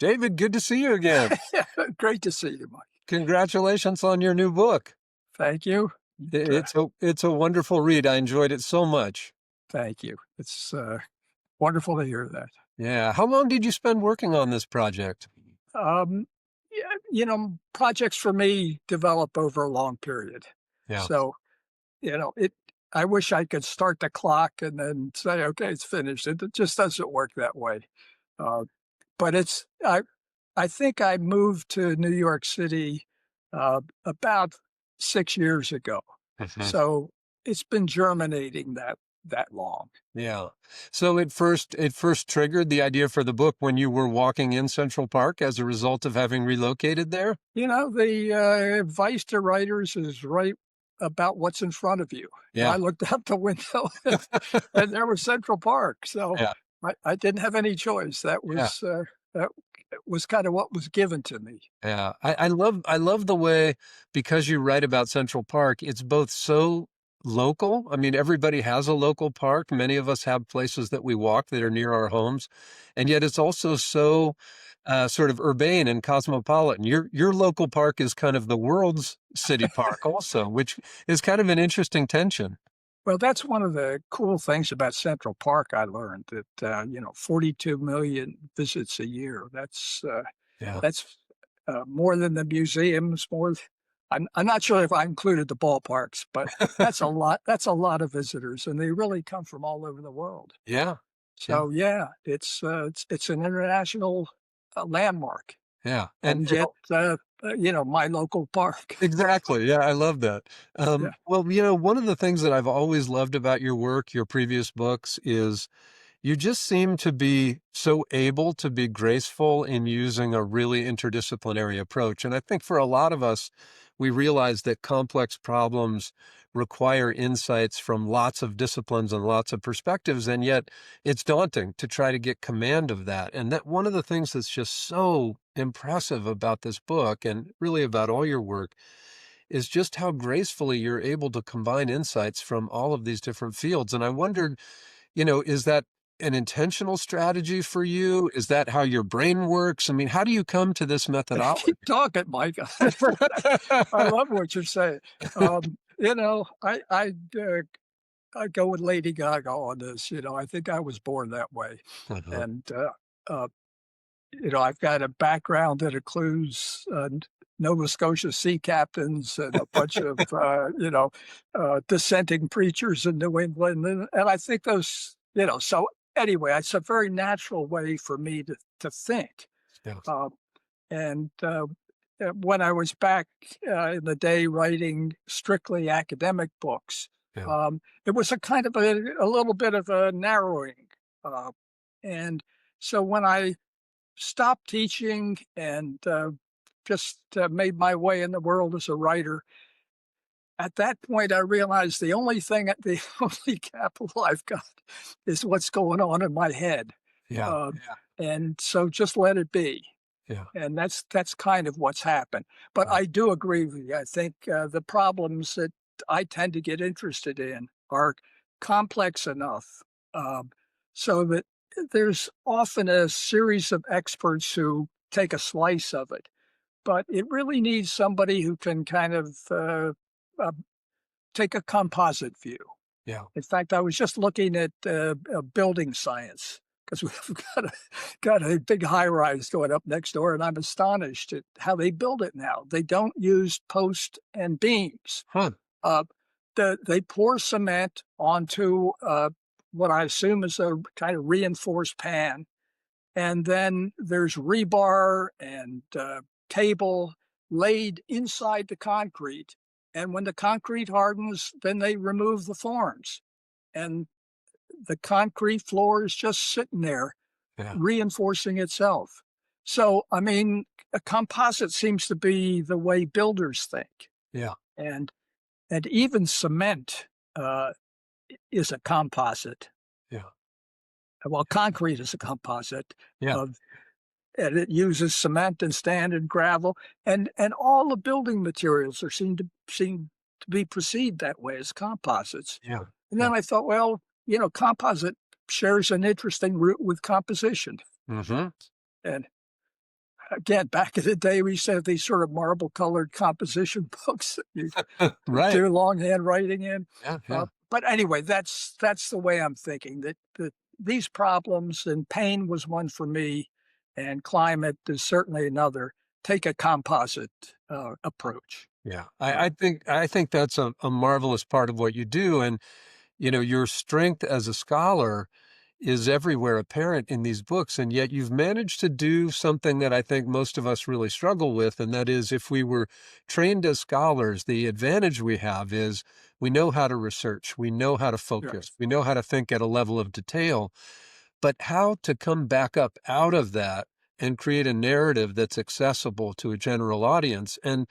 David, good to see you again. Great to see you, Mike. Congratulations on your new book. Thank you. It's a wonderful read. I enjoyed it so much. Thank you. It's wonderful to hear that. Yeah. How long did you spend working on this project? Um, yeah, projects for me develop over a long period. Yeah. So, it. I wish I could start the clock and then say, okay, it's finished. It just doesn't work that way. Uh, but I think I moved to New York City about 6 years ago. Mhm. So it's been germinating that long. Yeah. So it first triggered the idea for the book when you were walking in Central Park as a result of having relocated there? The advice to writers is write about what's in front of you. Yeah. I looked out the window and there was Central Park. So Yeah. I didn't have any choice. Yeah. That was kind of what was given to me. Yeah. I love the way, because you write about Central Park, it's both so local. I mean, everybody has a local park. Many of us have places that we walk that are near our homes. And yet it's also so sort of urbane and cosmopolitan. Your local park is kind of the world's city park also, which is kind of an interesting tension. Well, that's one of the cool things about Central Park. I learned that 42 million visits a year. Yeah. That's more than the museums. I'm not sure if I included the ballparks, but that's a lot. That's a lot of visitors, and they really come from all over the world. Yeah. Yeah. So yeah, it's an international landmark, Yeah. And, and yet my local park. exactly. Yeah, I love that. Yeah. Well, one of the things that I've always loved about your work, your previous books, is you just seem to be so able to be graceful in using a really interdisciplinary approach. And I think for a lot of us, we realize that complex problems require insights from lots of disciplines and lots of perspectives. And yet it's daunting to try to get command of that. And that one of the things that's just so impressive about this book and really about all your work is just how gracefully you're able to combine insights from all of these different fields. And I wondered, is that an intentional strategy for you? Is that how your brain works? I mean, how do you come to this methodology? Keep talking, Mike. I love what you're saying. I go with Lady Gaga on this. I think I was born that way, Uh-huh. and uh, I've got a background that includes Nova Scotia sea captains and a bunch of dissenting preachers in New England, and I think those. So anyway, it's a very natural way for me to think. Yeah. Uh, and when I was back in the day writing strictly academic books, Yeah. it was a kind of a little bit of a narrowing. And so when I stopped teaching and just made my way in the world as a writer, at that point I realized the only capital I've got is what's going on in my head. Yeah. Uh, and so just let it be. Yeah. And that's kind of what's happened. But Yeah. I do agree with you. I think the problems that I tend to get interested in are complex enough um, so that there's often a series of experts who take a slice of it. But it really needs somebody who can kind of uh, take a composite view. Yeah. In fact, I was just looking at building science because we've got a big high rise going up next door, and I'm astonished at how they build it now. They don't use posts and beams. Huh. Uh, they pour cement onto what I assume is a kind of reinforced pan, and then there's rebar and cable laid inside the concrete. And when the concrete hardens, then they remove the forms. And the concrete floor is just sitting there Yeah. reinforcing itself. So, I mean, a composite seems to be the way builders think. Yeah. And and even cement uh, is a composite. Yeah. Well, concrete is a composite Yeah. of, and it uses cement and sand and gravel, and all the building materials are seem to be perceived that way as composites. Yeah. And Yeah. then I thought, well, composite shares an interesting root with composition. Hmm. And again, back in the day, we used to have these sort of marble colored composition books that you Right. do longhand writing in. Yeah, yeah, But anyway, that's the way I'm thinking that these problems, and pain was one for me, and climate is certainly another. Take a composite approach. yeah. Uh, I think that's a marvelous part of what you do, and your strength as a scholar is everywhere apparent in these books, and yet you've managed to do something that I think most of us really struggle with, and that is if we were trained as scholars, the advantage we have is we know how to research, we know how to right. focus, we know how to think at a level of detail, but how to come back up out of that and create a narrative that's accessible to a general audience. And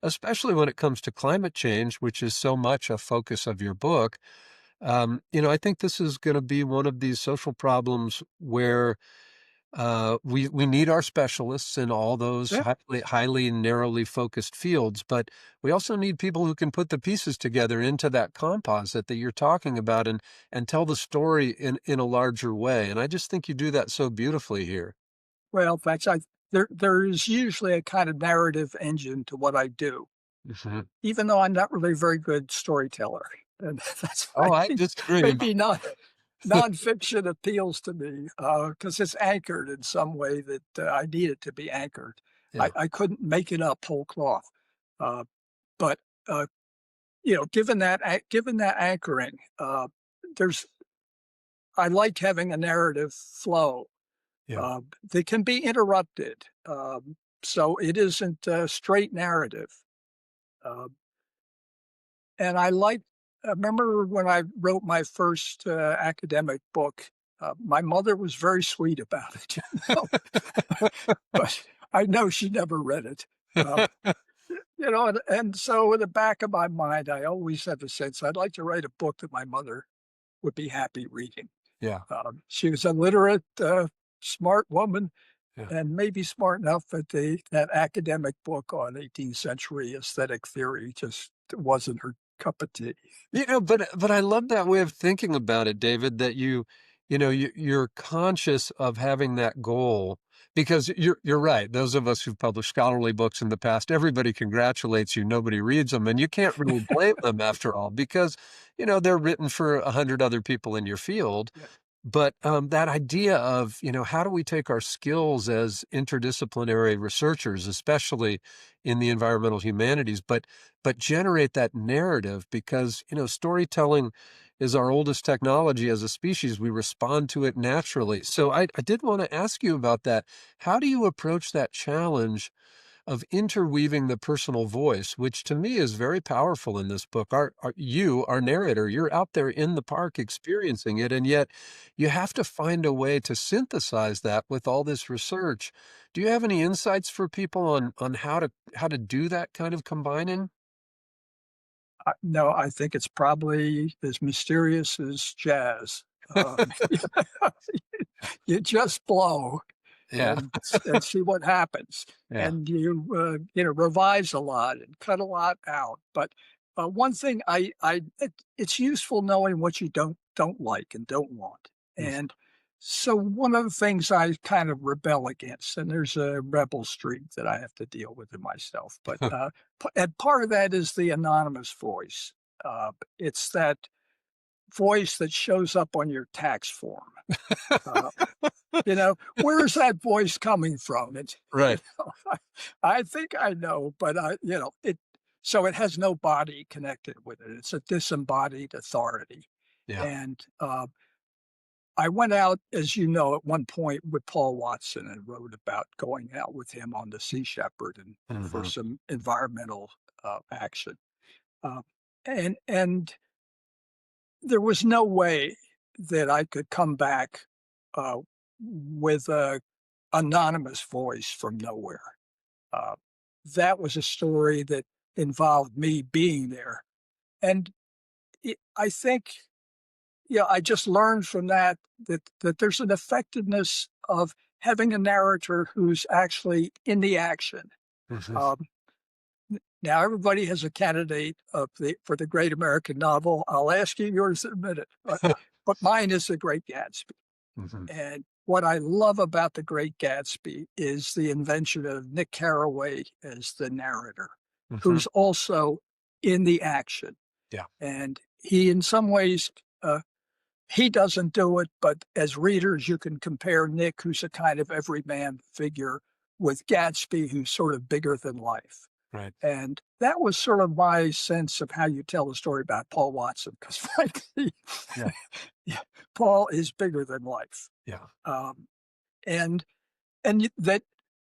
especially when it comes to climate change, which is so much a focus of your book, I think this is going to be one of these social problems where we need our specialists in all those Yeah. highly narrowly focused fields, but we also need people who can put the pieces together into that composite that you're talking about and tell the story in a larger way. And I just think you do that so beautifully here. Well, thanks. There is usually a kind of narrative engine to what I do, Mhm. even though I'm not really a very good storyteller, and that's why Oh, I disagree. maybe not nonfiction appeals to me, because it's anchored in some way that I need it to be anchored. Yeah, I couldn't make it up whole cloth, uh, but uh, given that anchoring, there's I like having a narrative flow yeah, that can be interrupted, so it isn't a straight narrative. Uh, and I remember when I wrote my first academic book, my mother was very sweet about it, but I know she never read it. Uh, and so in the back of my mind, I always have a sense I'd like to write a book that my mother would be happy reading. yeah, She was a literate, smart woman, yeah. and maybe smart enough that that academic book on 18th century aesthetic theory just wasn't her cup of tea. But I love that way of thinking about it, David, that you're conscious of having that goal because you're right. Those of us who've published scholarly books in the past, everybody congratulates you, nobody reads them, and you can't really blame them after all because, they're written for 100 other people in your field. Yeah. But that idea of, how do we take our skills as interdisciplinary researchers, especially in the environmental humanities, but generate that narrative because, storytelling is our oldest technology as a species. We respond to it naturally. So I did want to ask you about that. How do you approach that challenge of interweaving the personal voice, which to me is very powerful in this book. Our narrator, you're out there in the park experiencing it, and yet you have to find a way to synthesize that with all this research. Do you have any insights for people on how to do that kind of combining? No, I think it's probably as mysterious as jazz. Um, you just blow Yeah, and see what happens, yeah. and revise a lot and cut a lot out. But one thing it's useful knowing what you don't like and don't want. Mhm. And so one of the things I kind of rebel against, and there's a rebel streak that I have to deal with in myself, but and part of that is the anonymous voice. It's that voice that shows up on your tax form. Uh, where's that voice coming from? It's, Right. I think I know, but so it has no body connected with it. It's a disembodied authority. Yeah. And I went out, as you know, at one point with Paul Watson and wrote about going out with him on the Sea Shepherd and for Mhm. some environmental action. Uh, and there was no way that I could come back with a anonymous voice from nowhere. Uh, that was a story that involved me being there, and I think, yeah, I just learned from that there's an effectiveness of having a narrator who's actually in the action. Mhm. Um, Now, everybody has a candidate for the great American novel. I'll ask you yours in a minute, but mine is The Great Gatsby. Mhm. what I love about The Great Gatsby is the invention of Nick Carraway as the narrator, Hmm. who's also in the action. Yeah. And he, in some ways, he doesn't do it, but as readers, you can compare Nick, who's a kind of everyman figure, with Gatsby, who's sort of bigger than life. Right. And that was sort of my sense of how you tell a story about Paul Watson, because frankly, Yeah. yeah, Paul is bigger than life. Yeah. Um, and that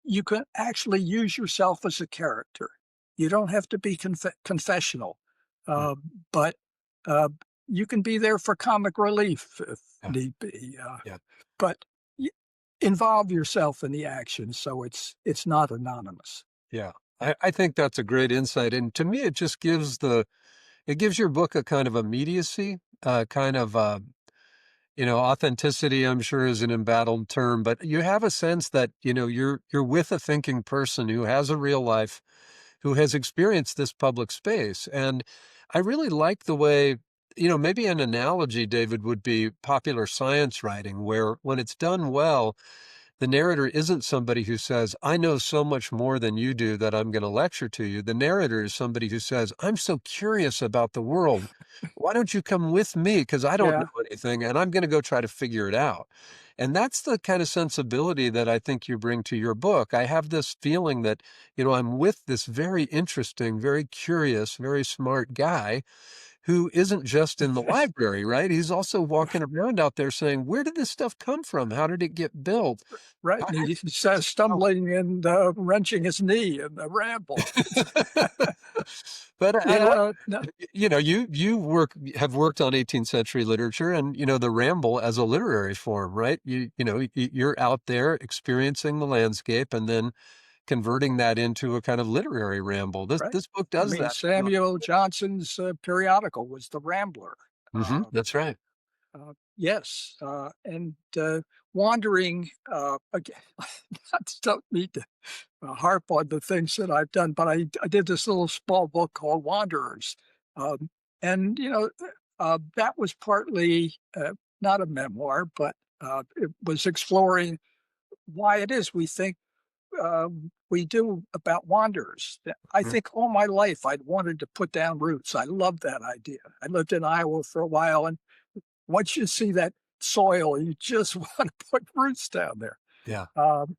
you can actually use yourself as a character. You don't have to be confessional, Right. uh, but uh, you can be there for comic relief if Yeah. need be. Yeah. But y- involve yourself in the action, so it's not anonymous. Yeah. I think that's a great insight. And to me, it just gives it gives your book a kind of immediacy, kind of, authenticity, I'm sure is an embattled term, but you have a sense that, you're with a thinking person who has a real life, who has experienced this public space. And I really like the way, maybe an analogy, David, would be popular science writing, where when it's done well, the narrator isn't somebody who says, I know so much more than you do that I'm going to lecture to you. The narrator is somebody who says, I'm so curious about the world. Why don't you come with me? Because I don't know Yeah, anything and I'm going to go try to figure it out. And that's the kind of sensibility that I think you bring to your book. I have this feeling that, I'm with this very interesting, very curious, very smart guy who isn't just in the library, right? He's also walking around out there saying, where did this stuff come from? How did it get built? right. How And did he's this develop? stumbling and wrenching his knee in the ramble. But I like, Yeah, no, have worked on 18th century literature and, the ramble as a literary form, right? You're out there experiencing the landscape and then converting that into a kind of literary ramble. This right. this book I does mean, that. Samuel Johnson's periodical was The Rambler. Hmm. That's right. Yes, and wandering again. I don't mean to harp on the things that I've done, but I did this little small book called Wanderers, um, and that was partly not a memoir, but it was exploring why it is we think we do about wanderers. I Mhm. think all my life I'd wanted to put down roots. I loved that idea. I lived in Iowa for a while, and once you see that soil, you just want to put roots down there. Yeah. Um,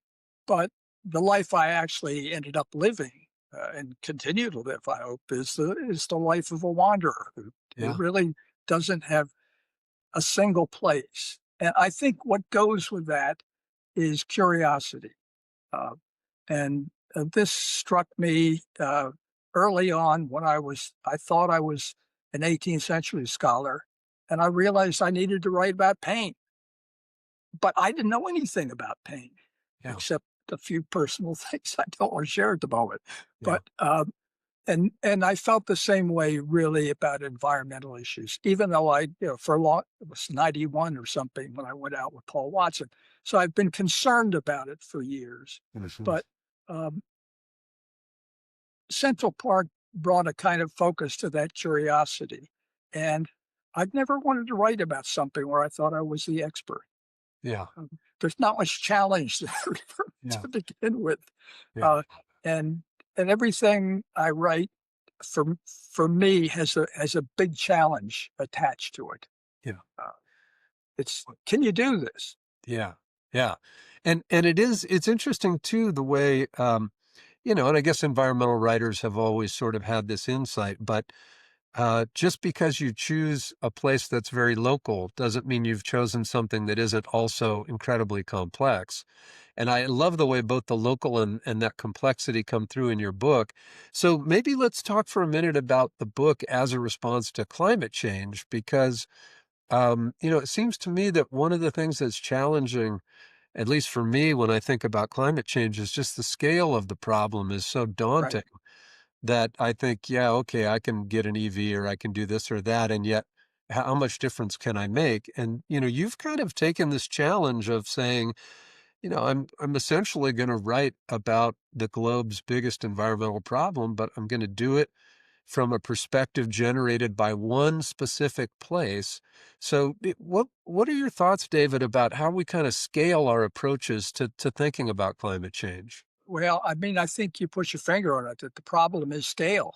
but the life I actually ended up living and continue to live, I hope, is the life of a wanderer who Yeah. really doesn't have a single place. And I think what goes with that is curiosity. Uh, and this struck me early on when I thought I was an 18th century scholar, and I realized I needed to write about pain. But I didn't know anything about pain Yeah. except a few personal things I don't want to share at the moment. Yeah. But and I felt the same way really about environmental issues, even though for a long, it was 91 or something when I went out with Paul Watson. So I've been concerned about it for years. Mhm. But um, Central Park brought a kind of focus to that curiosity. And I've never wanted to write about something where I thought I was the expert. Yeah. There's not much challenge there Yeah. to begin with. Yeah. Uh, and and everything I write for me has a big challenge attached to it. Yeah. Uh, it's can you do this? Yeah. Yeah. And it's interesting too, the way, and I guess environmental writers have always sort of had this insight, but just because you choose a place that's very local doesn't mean you've chosen something that isn't also incredibly complex. And I love the way both the local and that complexity come through in your book. So maybe let's talk for a minute about the book as a response to climate change, because, it seems to me that one of the things that's challenging, at least for me, when I think about climate change, is just the scale of the problem is so Right. daunting that I think, yeah, okay, I can get an EV or I can do this or that. And yet, how much difference can I make? And, you've kind of taken this challenge of saying, I'm essentially going to write about the globe's biggest environmental problem, but I'm going to do it from a perspective generated by one specific place. So, what are your thoughts, David, about how we kind of scale our approaches to thinking about climate change? Well, I mean, I think you put your finger on it, that the problem is scale.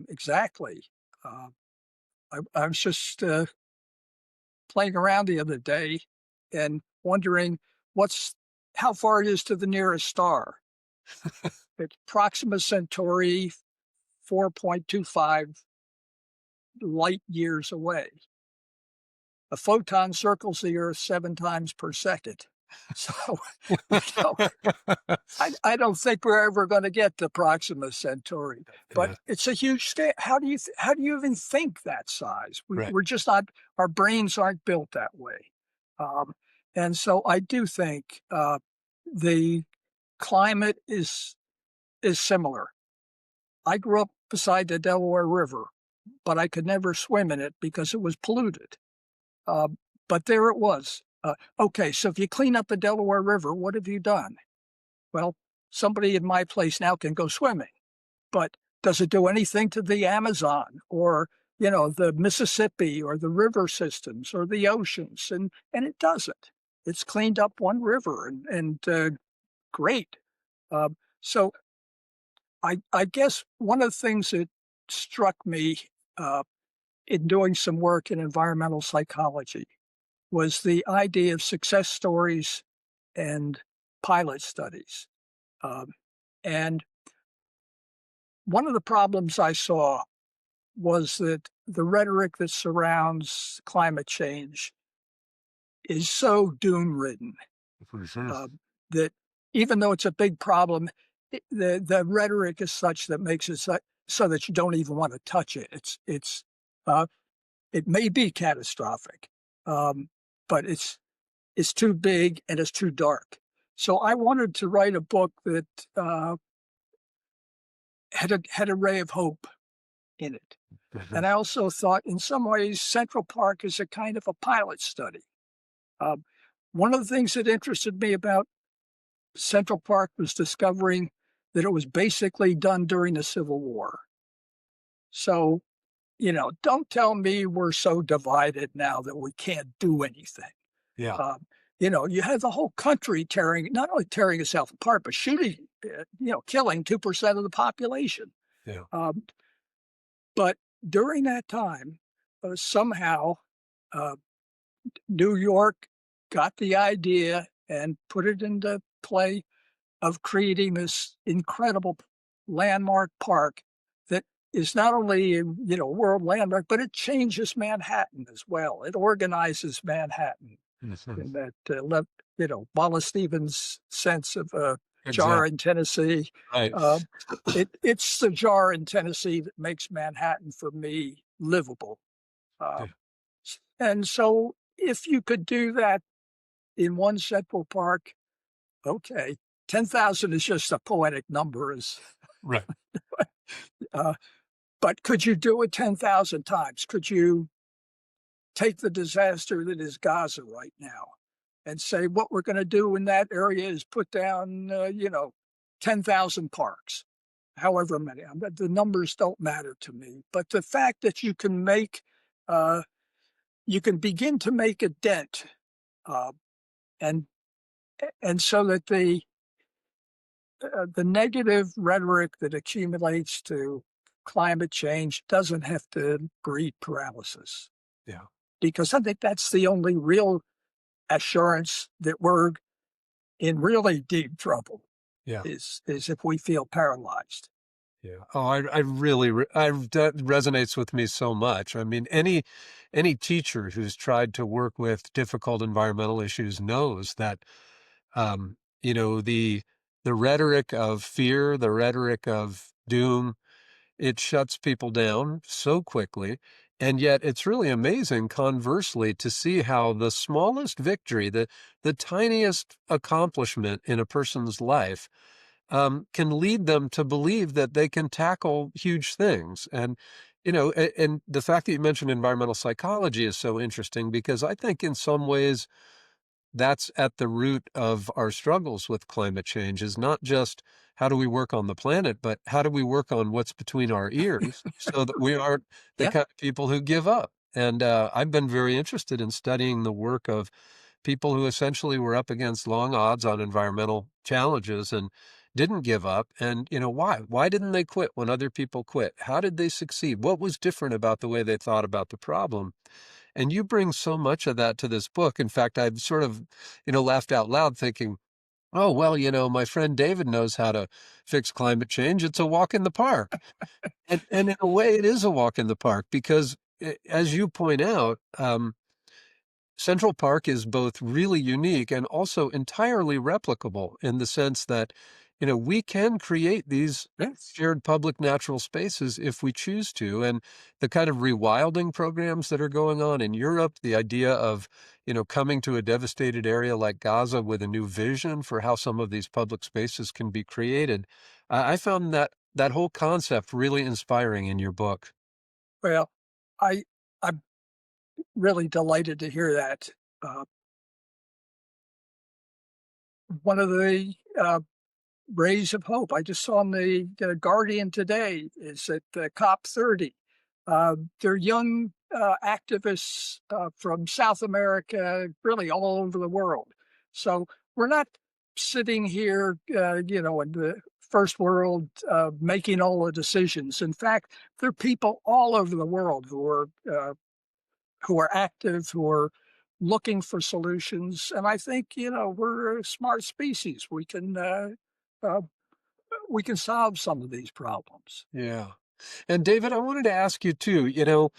Exactly. Uh, I was just playing around the other day and wondering what's how far it is to the nearest star. It's Proxima Centauri, 4.25 light years away. A photon circles the Earth 7 times per second. So, you know, I don't think we're ever going to get to Proxima Centauri, but Yeah, it's a huge scale. How do you even think that size? right. We're just not. Our brains aren't built that way, um, and so I do think the climate is similar. I grew up beside the Delaware River, but I could never swim in it because it was polluted. Uh, but there it was. Okay, so if you clean up the Delaware River, what have you done? Well, somebody in my place now can go swimming, but does it do anything to the Amazon or the Mississippi or the river systems or the oceans? And it doesn't. It's cleaned up one river and great. So I guess one of the things that struck me uh, in doing some work in environmental psychology was the idea of success stories and pilot studies. Um, and one of the problems I saw was that the rhetoric that surrounds climate change is so doom ridden Mhm. uh, that even though it's a big problem, the rhetoric is such that makes it so that you don't even want to touch it. Uh, it may be catastrophic, um, but it's too big and it's too dark. So I wanted to write a book that had a ray of hope in it. Mhm. And I also thought, in some ways, Central Park is a kind of a pilot study. Um, One of the things that interested me about Central Park was discovering that it was basically done during the Civil War. So, don't tell me we're so divided now that we can't do anything. Yeah, Um, you have the whole country not only tearing itself apart, but shooting, killing 2% of the population. yeah, Um, but during that time, somehow, uh, New York got the idea and put it into play of creating this incredible landmark park that is not only a world landmark, but it changes Manhattan as well. It organizes Manhattan mhm. in that Wallace Stevens' sense of a jar Exactly. in Tennessee. Right. Uh, it's the jar in Tennessee that makes Manhattan for me livable. Uh, Yeah, and so if you could do that in one Central Park, okay, 10,000 is just a poetic number, right. uh, but could you do it 10,000 times? Could you take the disaster that is Gaza right now and say what we're going to do in that area is put down, 10,000 parks, however many. The numbers don't matter to me, but the fact that uh, you can begin to make a dent, uh, and and so that the negative rhetoric that accumulates to climate change doesn't have to breed paralysis, Yeah, because I think that's the only real assurance that we're in really deep trouble yeah. is if we feel paralyzed. Yeah. Oh, I really, that resonates with me so much. I mean, any teacher who's tried to work with difficult environmental issues knows that, the rhetoric of fear, the rhetoric of doom, it shuts people down so quickly. And yet it's really amazing, conversely, to see how the smallest victory, the tiniest accomplishment in a person's life can lead them to believe that they can tackle huge things. And the fact that you mentioned environmental psychology is so interesting because I think in some ways that's at the root of our struggles with climate change is not just how do we work on the planet, but how do we work on what's between our ears so that we aren't the Yeah. kind of people who give up. And I've been very interested in studying the work of people who essentially were up against long odds on environmental challenges and didn't give up. And, why? Why didn't they quit when other people quit? How did they succeed? What was different about the way they thought about the problem? And you bring so much of that to this book. In fact, I've sort of, laughed out loud thinking, oh, well, my friend David knows how to fix climate change. It's a walk in the park. And in a way, it is a walk in the park because, as you point out, Central Park is both really unique and also entirely replicable in the sense that, we can create these Yes. shared public natural spaces if we choose to. And the kind of rewilding programs that are going on in Europe, the idea of, coming to a devastated area like Gaza with a new vision for how some of these public spaces can be created. I found that whole concept really inspiring in your book. Well, I I'm really delighted to hear that. Uh, One of the rays of hope I just saw in the Guardian today is at COP30. They're young activists from South America, really all over the world. So we're not sitting here, in the first world making all the decisions. In fact, there are people all over the world who are active, who are looking for solutions. And I think, we're a smart species. Uh, we can solve some of these problems. Yeah. And David, I wanted to ask you too,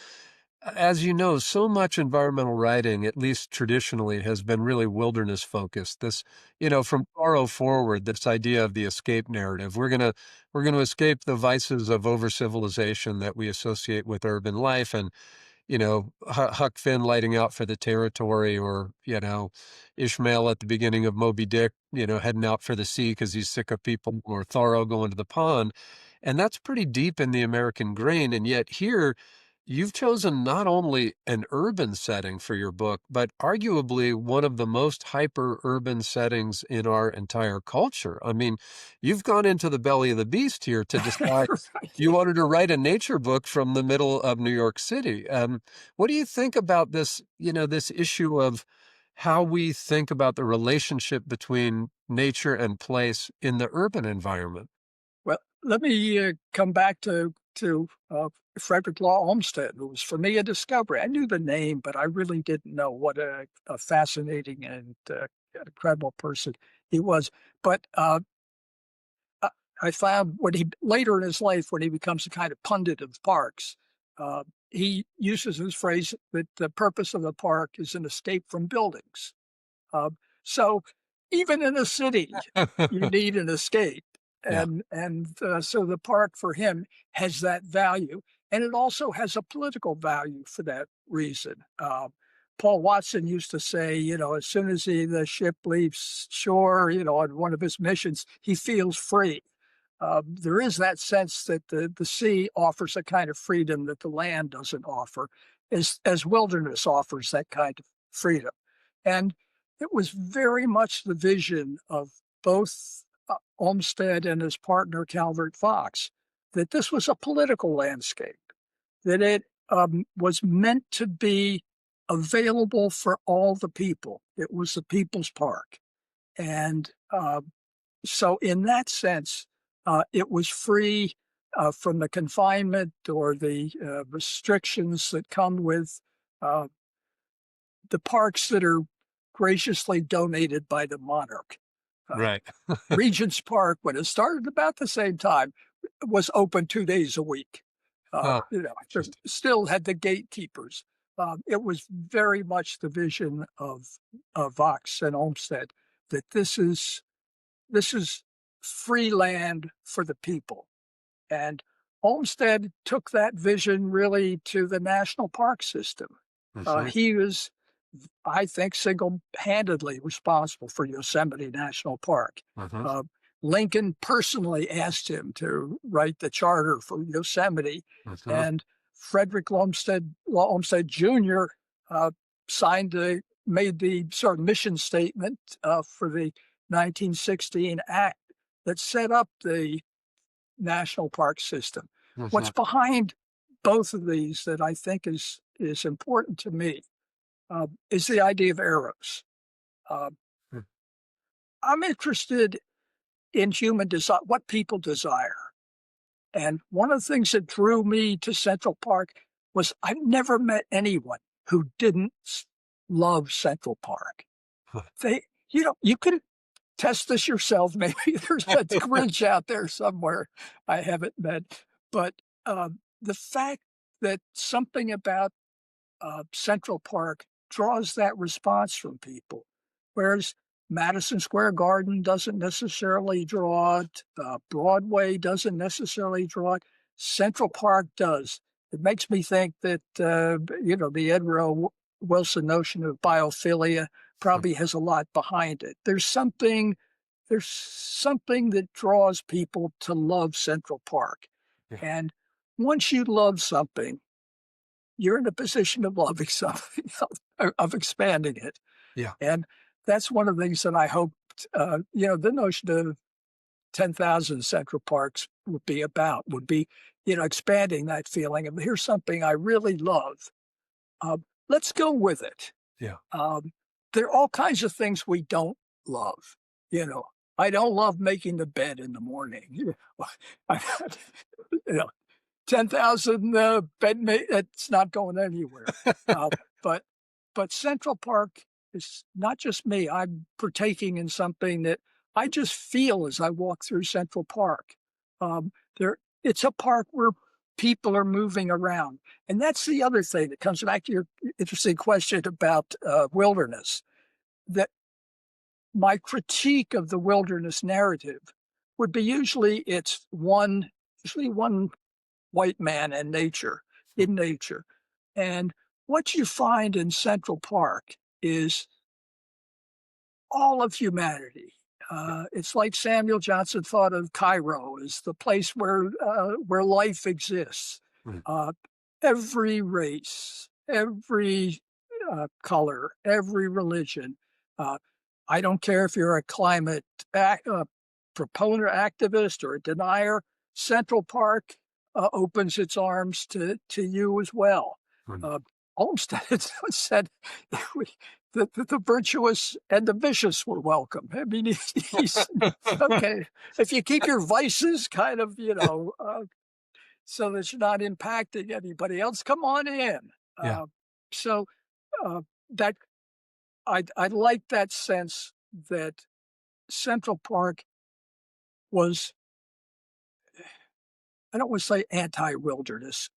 as you know, so much environmental writing, at least traditionally, has been really wilderness focused. This, from Thoreau forward, this idea of the escape narrative. We're gonna escape the vices of over civilization that we associate with urban life, and Huck Finn lighting out for the territory, or Ishmael at the beginning of Moby Dick, heading out for the sea because he's sick of people, or Thoreau going to the pond. And that's pretty deep in the American grain. And yet here, you've chosen not only an urban setting for your book, but arguably one of the most hyper urban settings in our entire culture. I mean, you've gone into the belly of the beast here to decide you wanted to write a nature book from the middle of New York City. What do you think about this, this issue of how we think about the relationship between nature and place in the urban environment? Well, let me come back to Frederick Law Olmsted, who was for me a discovery. I knew the name, but I really didn't know what a fascinating and incredible person he was. But I I found when he later in his life, when he becomes a kind of pundit of parks, uh, he uses this phrase that the purpose of the park is an escape from buildings. So even in a city, you need an escape, Yeah, and so the park for him has that value, and it also has a political value for that reason. Paul Watson used to say, as soon as the ship leaves shore, on one of his missions, he feels free. There is that sense that the sea offers a kind of freedom that the land doesn't offer, as wilderness offers that kind of freedom. And it was very much the vision of both Olmsted and his partner Calvert Fox that this was a political landscape, that it was meant to be available for all the people. It was the people's park. And so, in that sense, it was free from the confinement or the restrictions that come with uh, the parks that are graciously donated by the monarch. Uh, right. Regent's Park, when it started about the same time, was open 2 days a week. Oh, There interesting. still had the gatekeepers. It was very much the vision of Vox and Olmsted that this is free land for the people. And Olmsted took that vision really to the national park system. Hmm. He was, I think, single-handedly responsible for Yosemite National Park. Hmm. Uh, Lincoln personally asked him to write the charter for Yosemite, Hmm. and Frederick Olmsted Jr. Uh, signed made the sort of mission statement for the 1916 Act that set up the national park system. What's Exactly. behind both of these that I think is important to me is the idea of arrows. Uh, Mm. I'm interested in human desire, what people desire. And one of the things that drew me to Central Park was I've never met anyone who didn't love Central Park. They, you can test this yourself. Maybe there's a Grinch out there somewhere I haven't met. But the fact that something about Central Park draws that response from people, whereas Madison Square Garden doesn't necessarily draw it, Broadway doesn't necessarily draw it, Central Park does. It makes me think that the Edward Wilson notion of biophilia probably has a lot behind it. There's something that draws people to love Central Park, Yeah. and once you love something, you're in a position of loving something, of expanding it. Yeah. And that's one of the things that I hoped, the notion of 10,000 Central Parks would be, expanding that feeling of here's something I really love. Let's go with it. Yeah. Um, there are all kinds of things we don't love. You know, I don't love making the bed in the morning. I, you know, 10,000 it's not going anywhere. Uh, but but Central Park is not just me. I'm partaking in something that I just feel as I walk through Central Park. It's a park where people are moving around, and that's the other thing that comes back to your interesting question about wilderness. That my critique of the wilderness narrative would be usually one white man and nature in nature. And what you find in Central Park is all of humanity. It's like Samuel Johnson thought of Cairo as the place where life exists. Mm. Uh, every race, every color, every religion. Uh, I don't care if you're a proponent, activist, or a denier. Central Park opens its arms to you as well. Mm. Uh, Olmsted said the virtuous and the vicious were welcome. I mean, he's okay if you keep your vices kind of, so that you're not impacting anybody else. Come on in. Yeah. So uh, that I like that sense that Central Park was, I don't want to say anti-wilderness,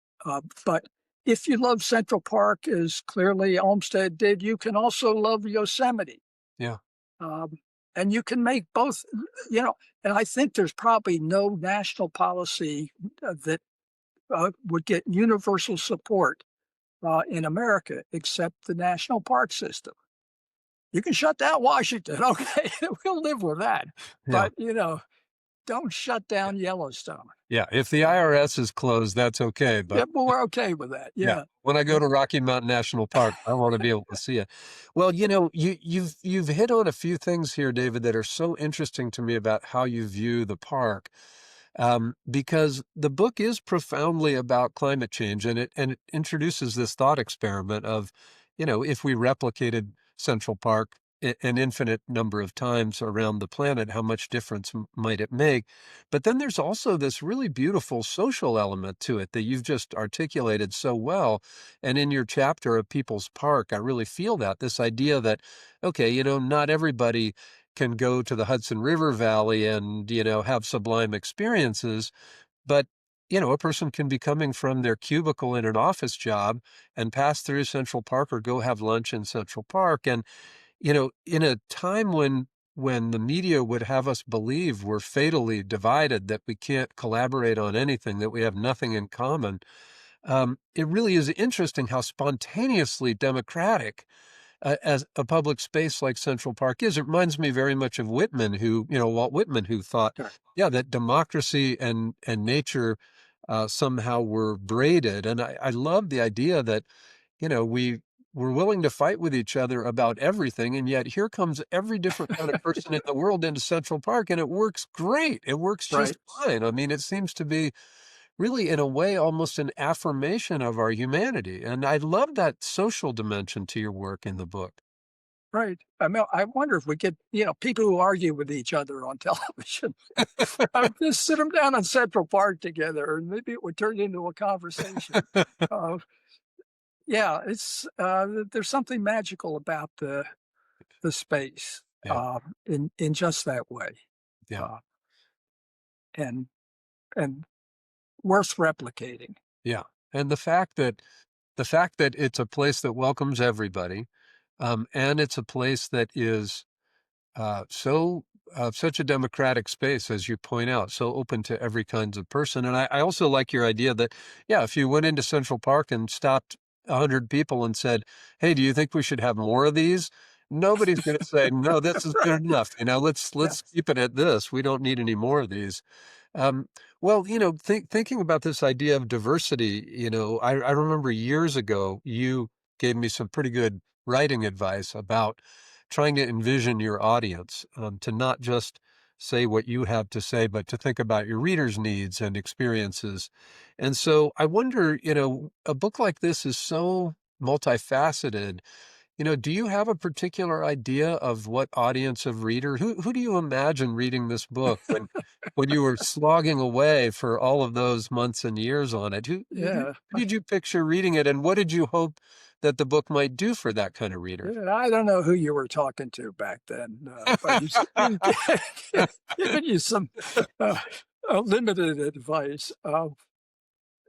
but if you love Central Park as clearly Olmsted did, you can also love Yosemite. Yeah. Um, and you can make both, you know, and I think there's probably no national policy that would get universal support in America except the national park system. You can shut down Washington, okay, we'll live with that. Yeah. But, don't shut down Yellowstone. Yeah. If the IRS is closed, that's okay. Yeah, But but we're okay with that. yeah, Yeah. when I go Yeah. to Rocky Mountain National Park, I want to be able to see it. Well, you've hit on a few things here, David, that are so interesting to me about how you view the park. Because the book is profoundly about climate change, and it introduces this thought experiment of, if we replicated Central Park an infinite number of times around the planet, how much difference might it make? But then there's also this really beautiful social element to it that you've just articulated so well. And in your chapter of People's Park, I really feel that this idea that, okay, not everybody can go to the Hudson River Valley and, have sublime experiences. But, a person can be coming from their cubicle in an office job and pass through Central Park or go have lunch in Central Park. And, in a time when the media would have us believe we're fatally divided, that we can't collaborate on anything, that we have nothing in common, it really is interesting how spontaneously democratic as a public space like Central Park is. It reminds me very much of Walt Whitman, who thought, Sure. yeah, that democracy and nature somehow were braided. And I love the idea that, we we're willing to fight with each other about everything, and yet here comes every different kind of person in the world into Central Park, and it works great. It works just Right. fine. I mean, it seems to be really, in a way, almost an affirmation of our humanity, and I love that social dimension to your work in the book. Right. I mean, I wonder if we get, people who argue with each other on television, just sit them down in Central Park together, and maybe it would turn into a conversation. Uh, yeah, there's something magical about the space, Yeah, in just that way, yeah, uh, and and worth replicating. yeah, and the fact that it's a place that welcomes everybody, and it's a place that is such a democratic space, as you point out, so open to every kinds of person. And I also like your idea that, yeah, if you went into Central Park and stopped 100 people and said, "Hey, do you think we should have more of these?" Nobody's going to say, "No, this is Right. good enough. Let's Yeah. keep it at this. We don't need any more of these." Um, well, thinking about this idea of diversity, I remember years ago you gave me some pretty good writing advice about trying to envision your audience, to not just say what you have to say, but to think about your readers' needs and experiences. And so I wonder, a book like this is so multifaceted. Do you have a particular idea of what audience of reader? Who do you imagine reading this book when you were slogging away for all of those months and years on it? Yeah. Who did you picture reading it, and what did you hope that the book might do for that kind of reader? Yeah, I don't know who you were talking to back then, but giving you some uh, limited advice.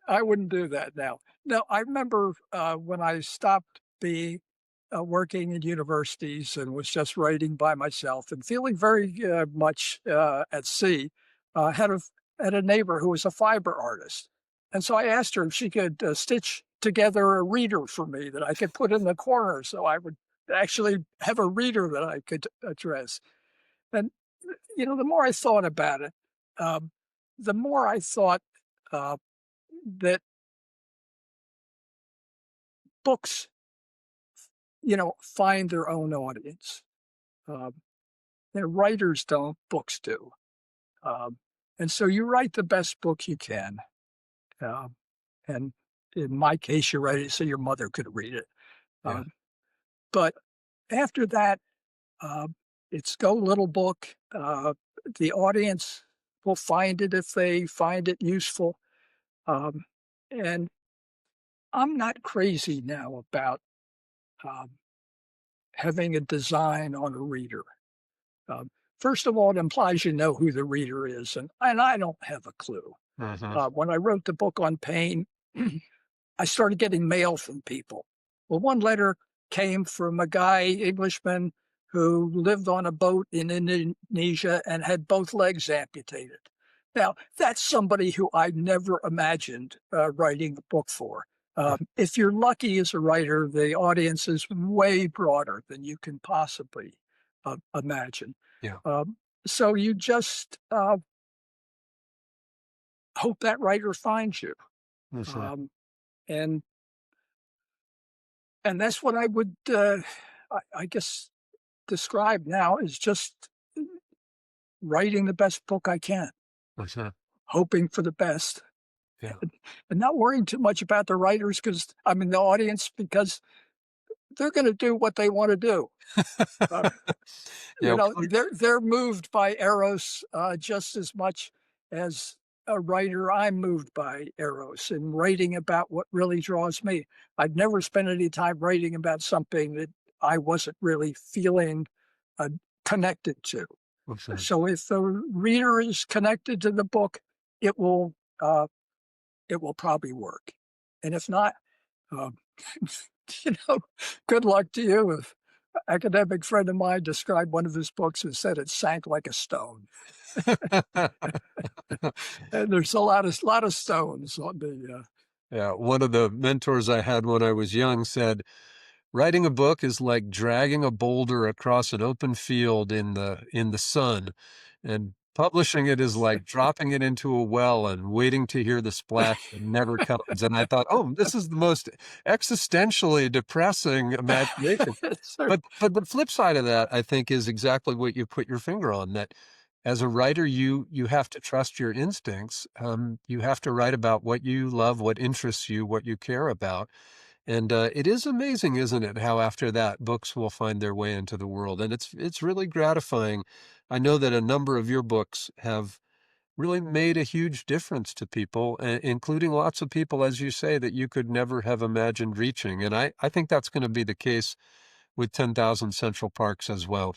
I wouldn't do that now. No, I remember when I stopped being working in universities and was just writing by myself and feeling very much at sea. Had a neighbor who was a fiber artist, and so I asked her if she could stitch together a reader for me that I could put in the corner, so I would actually have a reader that I could address. And the more I thought about it, um, the more I thought uh, that books, find their own audience. Um, writers don't, books do. Um, and so you write the best book you can. Um, and in my case, you write it so your mother could read it. Yeah, Um, but after that, um, it's go little book. The audience will find it if they find it useful. Um, and I'm not crazy now about um, having a design on a reader. Um, First of all, it implies you know who the reader is, and I don't have a clue. mhm, When I wrote the book on pain, I started getting mail from people. Well, one letter came from a guy, Englishman, who lived on a boat in Indonesia and had both legs amputated. Now, that's somebody who I never imagined writing a book for. If you're lucky as a writer, the audience is way broader than you can possibly imagine. yeah, Um, so you just hope that writer finds you. mhm, Um, and And that's what I would, I guess, describe now as just writing the best book I can, mhm, hoping for the best, yeah. and not worrying too much about the writers because I mean the audience because they're going to do what they want to do. Uh, Yeah, they're moved by Eros just as much as a writer. I'm moved by Eros and writing about what really draws me. I've never spent any time writing about something that I wasn't really feeling uh, connected to. mhm. So if the reader is connected to the book, it will uh, it will probably work. And if not, um, you know, good luck to you. If academic friend of mine described one of his books and said it sank like a stone. And there's a lot of stones on the. Yeah, one of the mentors I had when I was young said, "Writing a book is like dragging a boulder across an open field in the sun and publishing it is like dropping it into a well and waiting to hear the splash that never comes, and I thought, "Oh, this is the most existentially depressing imagination." So, But the flip side of that, I think, is exactly what you put your finger on, that as a writer, you have to trust your instincts. You have to write about what you love, what interests you, what you care about, and, it is amazing, isn't it, how after that, books will find their way into the world, and it's really gratifying. I know that a number of your books have really made a huge difference to people, including lots of people, as you say, that you could never have imagined reaching, and I think that's gonna be the case with 10,000 Central Parks as well.